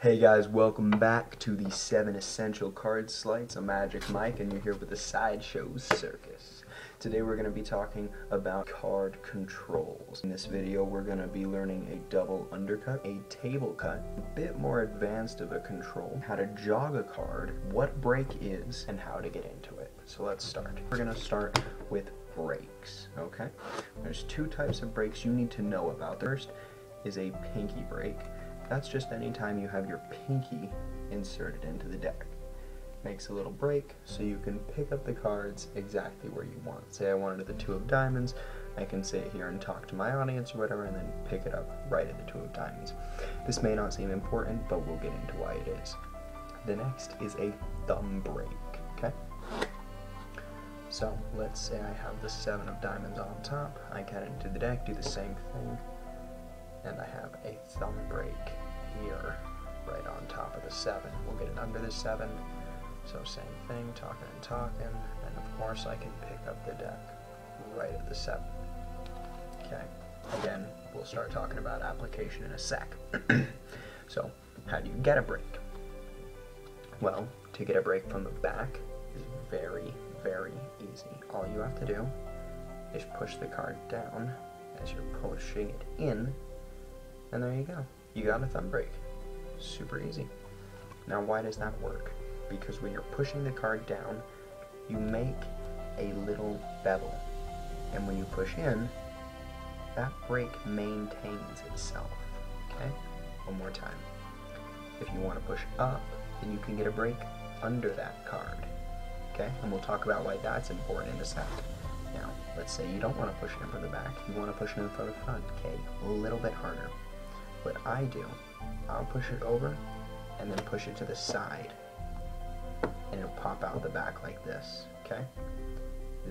Hey guys, welcome back to the 7 Essential Card Slides. I'm AgicMike and you're here with the Sideshow Circus. Today we're going to be talking about card controls. In this video we're going to be learning a double undercut, a table cut, a bit more advanced of a control, how to jog a card, what break is, and how to get into it. So let's start. We're going to start with breaks, okay? There's two types of breaks you need to know about. The first is a pinky break. That's just any time you have your pinky inserted into the deck. Makes a little break so you can pick up the cards exactly where you want. Say I wanted the 2 of diamonds, I can sit here and talk to my audience or whatever and then pick it up right at the 2 of diamonds. This may not seem important, but we'll get into why it is. The next is a thumb break, okay? So let's say I have the 7 of diamonds on top, I get into the deck, do the same thing, and I have a thumb break here, right on top of the 7. We'll get it under the 7, so same thing, talking and talking, and of course I can pick up the deck right at the 7. Okay, again, we'll start talking about application in a sec. So, how do you get a break? Well, to get a break from the back is very, very easy. All you have to do is push the card down as you're pushing it in, and there you go. You got a thumb break. Super easy. Now why does that work? Because when you're pushing the card down, you make a little bevel. And when you push in, that break maintains itself. Okay? One more time. If you want to push up, then you can get a break under that card. Okay? And we'll talk about why that's important in a sec. Now, let's say you don't want to push it in from the back, you want to push it in from the front. Okay? A little bit harder. What I do, I'll push it over and then push it to the side and it'll pop out the back like this, okay?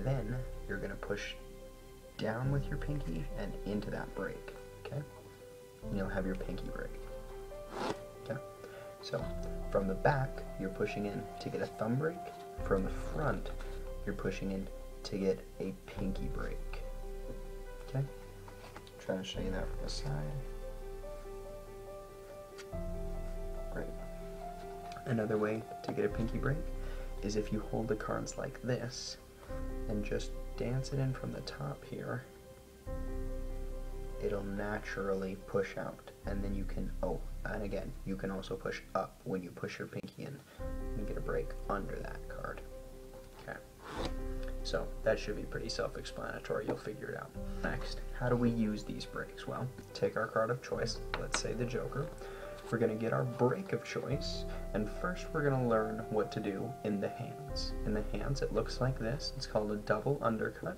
Then you're going to push down with your pinky and into that break, okay? And you'll have your pinky break, okay? So from the back, you're pushing in to get a thumb break. From the front, you're pushing in to get a pinky break, okay? Try to show you that from the side. Great. Another way to get a pinky break is if you hold the cards like this and just dance it in from the top here, it'll naturally push out, and then you can, and again, you can also push up when you push your pinky in and get a break under that card. Okay. So that should be pretty self-explanatory, you'll figure it out. Next, how do we use these breaks? Well, take our card of choice, let's say the Joker. We're going to get our break of choice, and first we're going to learn what to do in the hands. In the hands it looks like this, it's called a double undercut,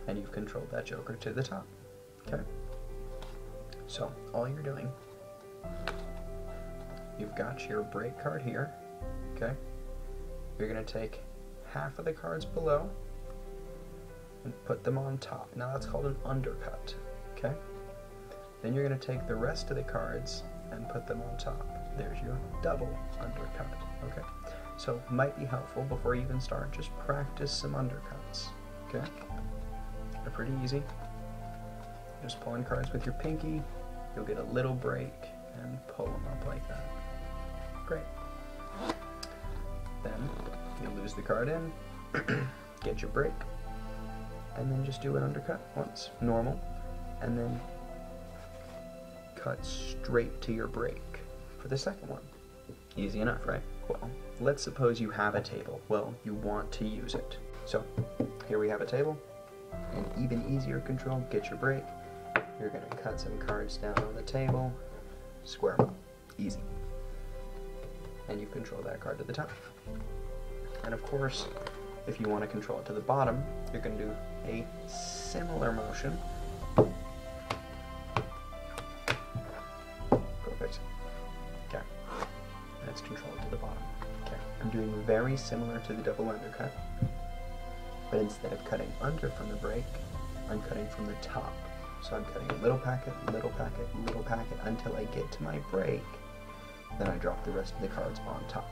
and you've controlled that Joker to the top, okay? So all you're doing, you've got your break card here, okay? You're going to take half of the cards below and put them on top. Now that's called an undercut, okay? Then you're going to take the rest of the cards and put them on top. There's your double undercut, okay? So it might be helpful before you even start, just practice some undercuts, okay? They're pretty easy. Just pulling cards with your pinky, you'll get a little break and pull them up like that. Great. Then you lose the card in, get your break, and then just do an undercut once, normal, and then cut straight to your break for the second one. Easy enough, right? Well, let's suppose you have a table. Well, you want to use it. So, here we have a table. An even easier control, get your break. You're going to cut some cards down on the table, square them up. Easy. And you control that card to the top. And of course, if you want to control it to the bottom, you're going to do a similar motion. Okay, and it's controlled to the bottom. Okay, I'm doing very similar to the double undercut, but instead of cutting under from the break, I'm cutting from the top. So I'm cutting a little packet, little packet, little packet until I get to my break, then I drop the rest of the cards on top.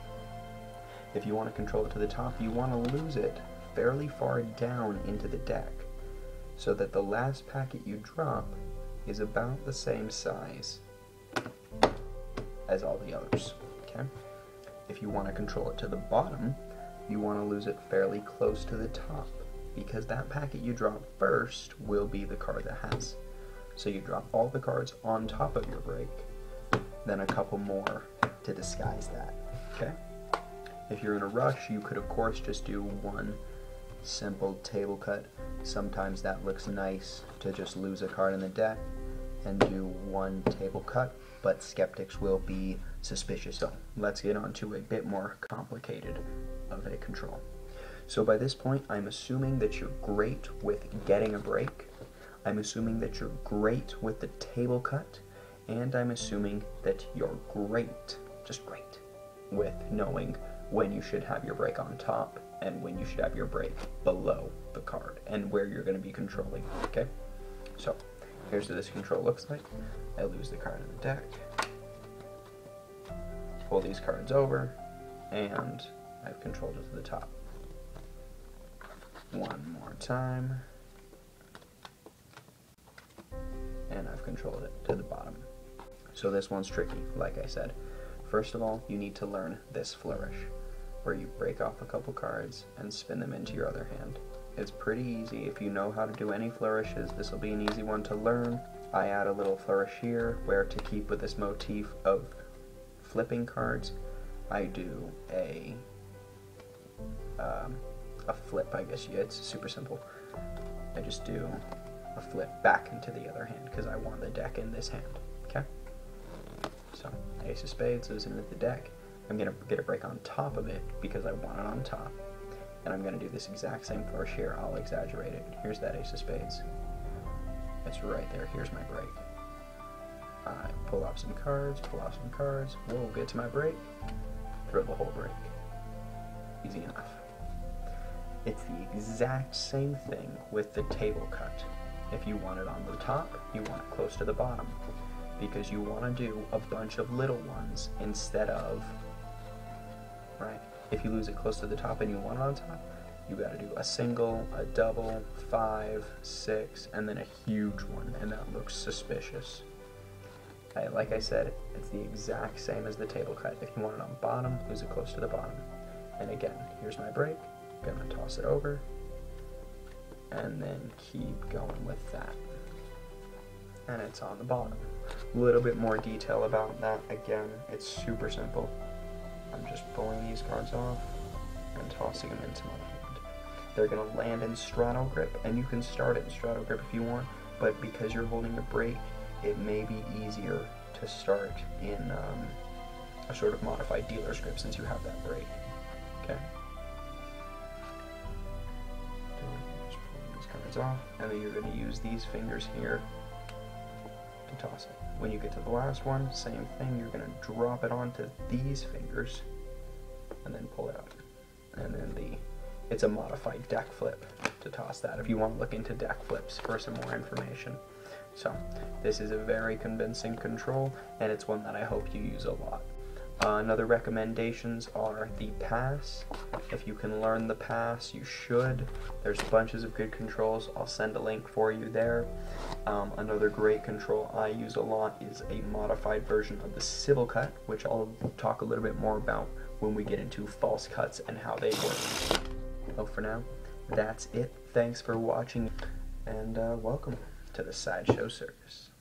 If you want to control it to the top, you want to lose it fairly far down into the deck, so that the last packet you drop is about the same size as all the others, okay? If you want to control it to the bottom, you want to lose it fairly close to the top, because that packet you drop first will be the card that has. So you drop all the cards on top of your break, then a couple more to disguise that, okay? If you're in a rush, you could of course just do one simple table cut. Sometimes that looks nice to just lose a card in the deck and do one table cut, but skeptics will be suspicious. So let's get on to a bit more complicated of a control. So by this point, I'm assuming that you're great with getting a break, I'm assuming that you're great with the table cut, and I'm assuming that you're great, just great, with knowing when you should have your break on top and when you should have your break below the card and where you're going to be controlling, okay? So here's what this control looks like. I lose the card in the deck, pull these cards over, and I've controlled it to the top. One more time, and I've controlled it to the bottom. So this one's tricky, like I said. First of all, you need to learn this flourish, where you break off a couple cards and spin them into your other hand. It's pretty easy. If you know how to do any flourishes, this will be an easy one to learn. I add a little flourish here, where to keep with this motif of flipping cards, I do a flip, I guess. It's super simple. I just do a flip back into the other hand because I want the deck in this hand, okay? So ace of spades is into the deck. I'm going to get a break on top of it because I want it on top. And I'm going to do this exact same flourish here. I'll exaggerate it. Here's that ace of spades. It's right there. Here's my break. I pull off some cards, Whoa, get to my break. Throw the whole break. Easy enough. It's the exact same thing with the table cut. If you want it on the top, you want it close to the bottom, because you want to do a bunch of little ones instead of, right? If you lose it close to the top and you want it on top, you got to do a single, a double, 5, 6, and then a huge one, and that looks suspicious. Like I said, it's the exact same as the table cut. If you want it on bottom, lose it close to the bottom. And again, here's my break. I'm gonna toss it over, and then keep going with that. And it's on the bottom. A little bit more detail about that. Again, it's super simple. I'm just pulling these cards off and tossing them into my hand. They're gonna land in straddle grip, and you can start it in straddle grip if you want, but because you're holding a break, it may be easier to start in a sort of modified dealer's grip since you have that break, okay? Just pulling these cards off, and then you're going to use these fingers here to toss it. When you get to the last one, same thing, you're going to drop it onto these fingers and then pull it out. And then it's a modified deck flip to toss that if you want to look into deck flips for some more information. So this is a very convincing control, and it's one that I hope you use a lot. Another recommendations are the pass. If you can learn the pass, you should. There's bunches of good controls. I'll send a link for you there. Another great control I use a lot is a modified version of the civil cut, which I'll talk a little bit more about when we get into false cuts and how they work. Well, for now, that's it. Thanks for watching, and welcome to the Sideshow Circus.